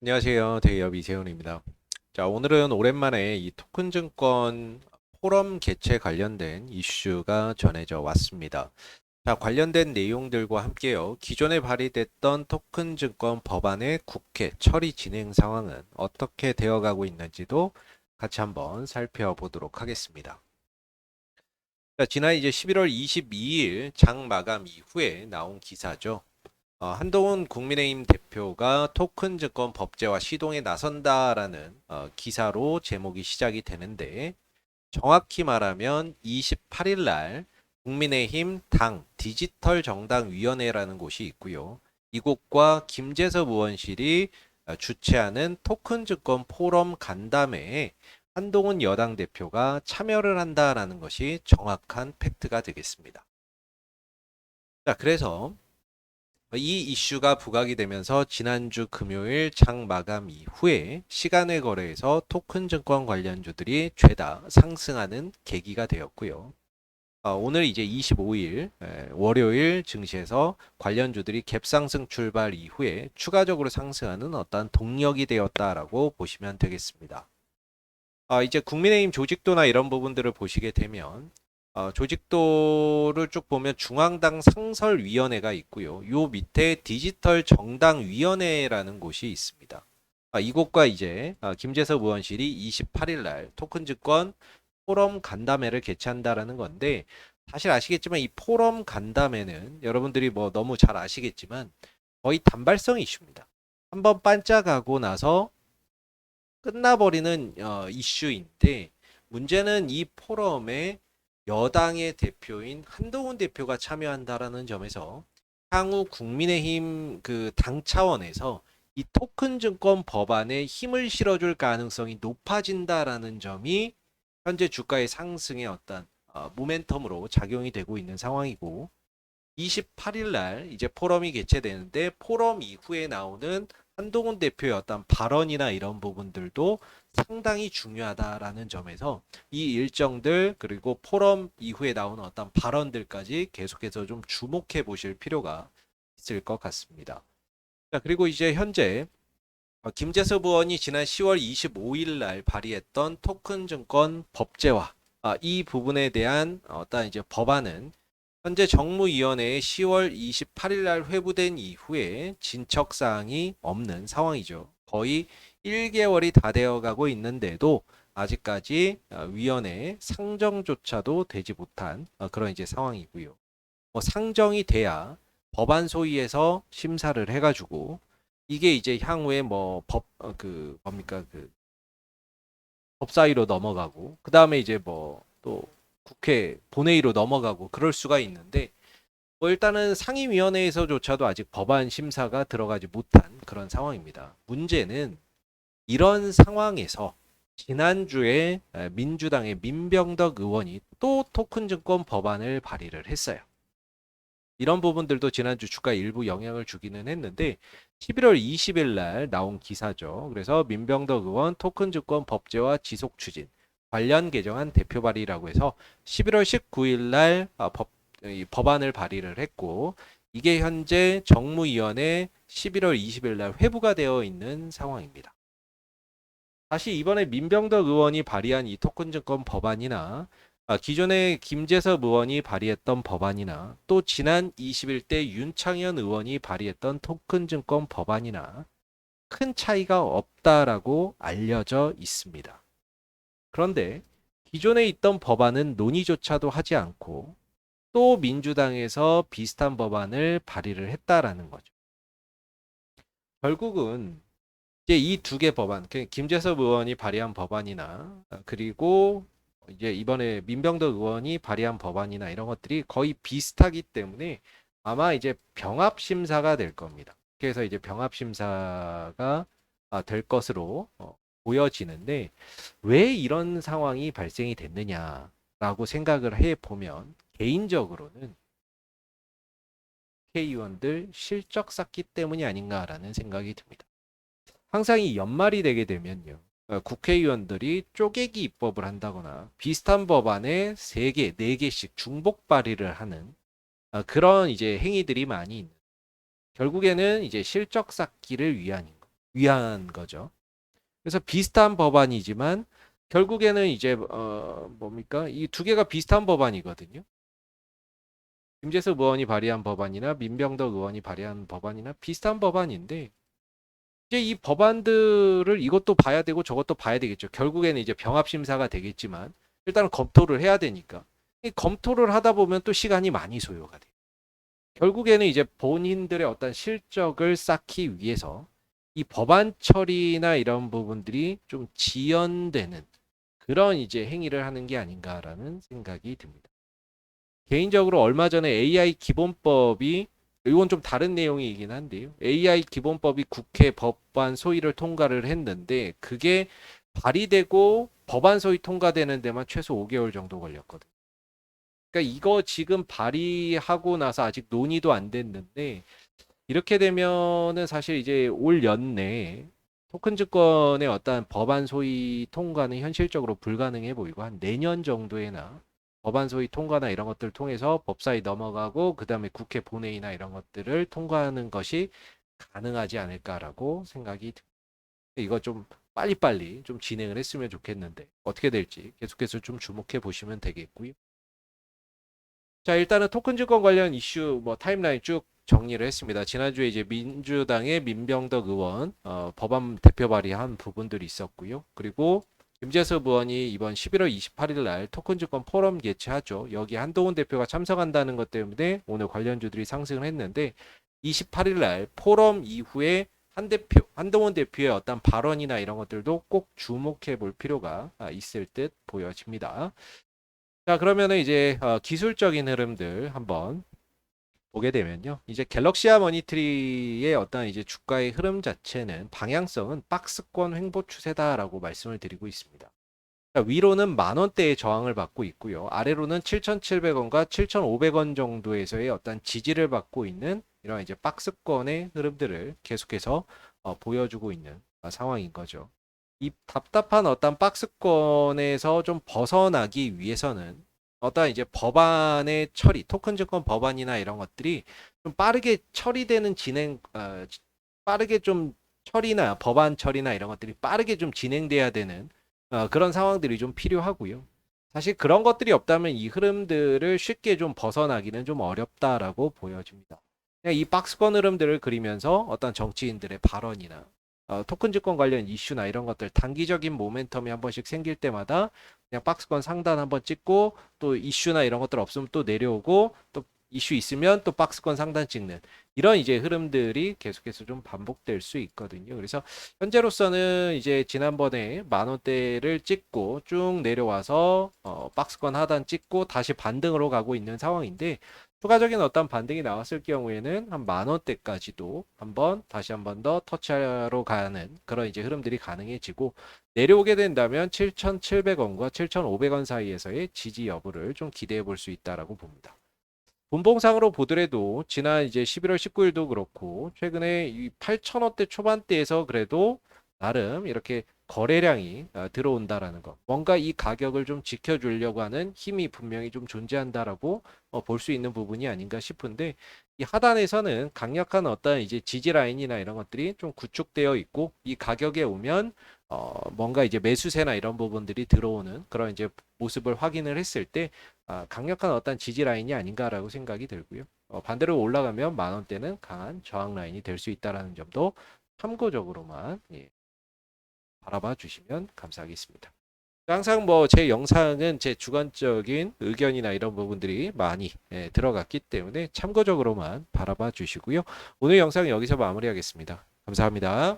안녕하세요. 대기업 이세훈입니다. 자, 오늘은 오랜만에 이 토큰 증권 포럼 개최 관련된 이슈가 전해져 왔습니다. 자, 관련된 내용들과 함께요. 기존에 발의됐던 토큰 증권 법안의 국회 처리 진행 상황은 어떻게 되어가고 있는지도 같이 한번 살펴보도록 하겠습니다. 자, 지난 이제 11월 22일 장 마감 이후에 나온 기사죠. 한동훈 국민의힘 대표가 토큰 증권 법제화 시동에 나선다라는 기사로 제목이 시작이 되는데 정확히 말하면 28일 날 국민의힘 당 디지털 정당 위원회라는 곳이 있고요. 이곳과 김재섭 의원실이 주최하는 토큰 증권 포럼 간담회에 한동훈 여당 대표가 참여를 한다라는 것이 정확한 팩트가 되겠습니다. 자, 그래서 이 이슈가 부각이 되면서 지난주 금요일 장 마감 이후에 시간외 거래에서 토큰 증권 관련주들이 죄다 상승하는 계기가 되었고요. 오늘 이제 25일 월요일 증시에서 관련주들이 갭상승 출발 이후에 추가적으로 상승하는 어떤 동력이 되었다라고 보시면 되겠습니다. 이제 국민의힘 조직도나 이런 부분들을 보시게 되면 조직도를 쭉 보면 중앙당 상설위원회가 있고요. 요 밑에 디지털 정당위원회라는 곳이 있습니다. 이곳과 이제 김재섭 의원실이 28일 날 토큰 증권 포럼 간담회를 개최한다라는 건데 사실 아시겠지만 이 포럼 간담회는 여러분들이 뭐 너무 잘 아시겠지만 거의 단발성 이슈입니다. 한번 반짝하고 나서 끝나버리는 이슈인데 문제는 이 포럼에 여당의 대표인 한동훈 대표가 참여한다라는 점에서 향후 국민의힘 그 당 차원에서 이 토큰 증권 법안에 힘을 실어줄 가능성이 높아진다라는 점이 현재 주가의 상승의 어떤 모멘텀으로 작용이 되고 있는 상황이고 28일 날 이제 포럼이 개최되는데 포럼 이후에 나오는 한동훈 대표의 어떤 발언이나 이런 부분들도 상당히 중요하다라는 점에서 이 일정들 그리고 포럼 이후에 나오는 어떤 발언들까지 계속해서 좀 주목해 보실 필요가 있을 것 같습니다. 자, 그리고 이제 현재 김재섭 의원이 지난 10월 25일 날 발의했던 토큰 증권 법제화 이 부분에 대한 어떤 이제 법안은 현재 정무위원회에 10월 28일 날 회부된 이후에 진척 사항이 없는 상황이죠. 거의 1개월이 다 되어 가고 있는데도 아직까지 위원회 상정조차도 되지 못한 그런 이제 상황이고요. 뭐 상정이 돼야 법안 소위에서 심사를 해가지고 이게 이제 향후에 뭐 그 뭡니까 그 법사위로 넘어가고 그 다음에 이제 뭐 또 국회 본회의로 넘어가고 그럴 수가 있는데 뭐 일단은 상임위원회에서조차도 아직 법안 심사가 들어가지 못한 그런 상황입니다. 문제는 이런 상황에서 지난주에 민주당의 민병덕 의원이 또 토큰 증권 법안을 발의를 했어요. 이런 부분들도 지난주 주가에 일부 영향을 주기는 했는데 11월 20일 날 나온 기사죠. 그래서 민병덕 의원 토큰 증권 법제화 지속 추진 관련 개정안 대표 발의라고 해서 11월 19일 날 법안을 발의를 했고 이게 현재 정무위원회 11월 20일 날 회부가 되어 있는 상황입니다. 다시 이번에 민병덕 의원이 발의한 이 토큰 증권 법안이나 기존에 김재섭 의원이 발의했던 법안이나 또 지난 20일 때 윤창현 의원이 발의했던 토큰 증권 법안이나 큰 차이가 없다라고 알려져 있습니다. 그런데 기존에 있던 법안은 논의조차도 하지 않고 또 민주당에서 비슷한 법안을 발의를 했다라는 거죠. 결국은 이제 이 두 개 법안, 김재섭 의원이 발의한 법안이나 그리고 이제 이번에 민병덕 의원이 발의한 법안이나 이런 것들이 거의 비슷하기 때문에 아마 이제 병합 심사가 될 겁니다. 그래서 이제 병합 심사가 될 것으로 보여지는데 왜 이런 상황이 발생이 됐느냐라고 생각을 해 보면 개인적으로는 국회의원들 실적 쌓기 때문이 아닌가라는 생각이 듭니다. 항상 이 연말이 되게 되면요. 국회의원들이 쪼개기 입법을 한다거나 비슷한 법안에 3개, 4개씩 중복 발의를 하는 그런 이제 행위들이 많이 있는. 결국에는 이제 실적 쌓기를 위한 거. 위한 거죠. 그래서 비슷한 법안이지만 결국에는 이제 뭡니까? 이 두 개가 비슷한 법안이거든요. 김재섭 의원이 발의한 법안이나 민병덕 의원이 발의한 법안이나 비슷한 법안인데 이제 이 법안들을 이것도 봐야 되고 저것도 봐야 되겠죠. 결국에는 이제 병합 심사가 되겠지만 일단은 검토를 해야 되니까 이 검토를 하다 보면 또 시간이 많이 소요가 돼요. 결국에는 이제 본인들의 어떤 실적을 쌓기 위해서 이 법안 처리나 이런 부분들이 좀 지연되는 그런 이제 행위를 하는 게 아닌가라는 생각이 듭니다. 개인적으로 얼마 전에 AI 기본법이 이건 좀 다른 내용이긴 한데요. AI 기본법이 국회 법안 소위를 통과를 했는데 그게 발의되고 법안 소위 통과되는 데만 최소 5개월 정도 걸렸거든요. 그러니까 이거 지금 발의하고 나서 아직 논의도 안 됐는데 이렇게 되면은 사실 이제 올 연내 토큰 증권의 어떤 법안 소위 통과는 현실적으로 불가능해 보이고 한 내년 정도에나 법안 소위 통과나 이런 것들을 통해서 법사위 넘어가고 그다음에 국회 본회의나 이런 것들을 통과하는 것이 가능하지 않을까라고 생각이 듭니다. 이거 좀 빨리빨리 좀 진행을 했으면 좋겠는데 어떻게 될지 계속해서 좀 주목해 보시면 되겠고요. 자, 일단은 토큰 증권 관련 이슈 뭐 타임라인 쭉 정리를 했습니다. 지난주에 이제 민주당의 민병덕 의원 법안 대표 발의한 부분들이 있었고요. 그리고 김재섭 의원이 이번 11월 28일 날 토큰 증권 포럼 개최하죠. 여기 한동훈 대표가 참석한다는 것 때문에 오늘 관련주들이 상승을 했는데 28일 날 포럼 이후에 한동훈 대표의 어떤 발언이나 이런 것들도 꼭 주목해 볼 필요가 있을 듯 보여집니다. 자, 그러면은 이제 기술적인 흐름들 한번 보게 되면요. 이제 갤럭시아 머니트리의 어떤 이제 주가의 흐름 자체는 방향성은 박스권 횡보 추세다라고 말씀을 드리고 있습니다. 자, 위로는 10,000원대의 저항을 받고 있고요. 아래로는 7,700원과 7,500원 정도에서의 어떤 지지를 받고 있는 이런 이제 박스권의 흐름들을 계속해서 보여주고 있는 상황인 거죠. 이 답답한 어떤 박스권에서 좀 벗어나기 위해서는 어떤 이제 법안의 처리, 토큰 증권 법안이나 이런 것들이 좀 빠르게 처리되는 빠르게 좀 처리나 법안 처리나 이런 것들이 빠르게 좀 진행돼야 되는 그런 상황들이 좀 필요하고요. 사실 그런 것들이 없다면 이 흐름들을 쉽게 좀 벗어나기는 좀 어렵다라고 보여집니다. 그냥 이 박스권 흐름들을 그리면서 어떤 정치인들의 발언이나 토큰 증권 관련 이슈나 이런 것들 단기적인 모멘텀이 한 번씩 생길 때마다 그냥 박스권 상단 한번 찍고 또 이슈나 이런 것들 없으면 또 내려오고 또 이슈 있으면 또 박스권 상단 찍는 이런 이제 흐름들이 계속해서 좀 반복될 수 있거든요. 그래서 현재로서는 이제 지난번에 10,000원대를 찍고 쭉 내려와서 박스권 하단 찍고 다시 반등으로 가고 있는 상황인데 추가적인 어떤 반등이 나왔을 경우에는 한 10,000원대까지도 다시 한 번 더 터치하러 가는 그런 이제 흐름들이 가능해지고 내려오게 된다면 7,700원과 7,500원 사이에서의 지지 여부를 좀 기대해 볼 수 있다라고 봅니다. 분봉상으로 보더라도 지난 이제 11월 19일도 그렇고 최근에 이 8,000원대 초반대에서 그래도 나름 이렇게 거래량이 들어온다라는 거. 뭔가 이 가격을 좀 지켜주려고 하는 힘이 분명히 좀 존재한다라고 볼 수 있는 부분이 아닌가 싶은데 이 하단에서는 강력한 어떤 이제 지지 라인이나 이런 것들이 좀 구축되어 있고 이 가격에 오면 뭔가 이제 매수세나 이런 부분들이 들어오는 그런 이제 모습을 확인을 했을 때 강력한 어떤 지지 라인이 아닌가라고 생각이 들고요. 반대로 올라가면 10,000원대는 강한 저항 라인이 될 수 있다라는 점도 참고적으로만 바라봐 주시면 감사하겠습니다. 항상 뭐 제 영상은 제 주관적인 의견이나 이런 부분들이 많이 들어갔기 때문에 참고적으로만 바라봐 주시고요. 오늘 영상 여기서 마무리하겠습니다. 감사합니다.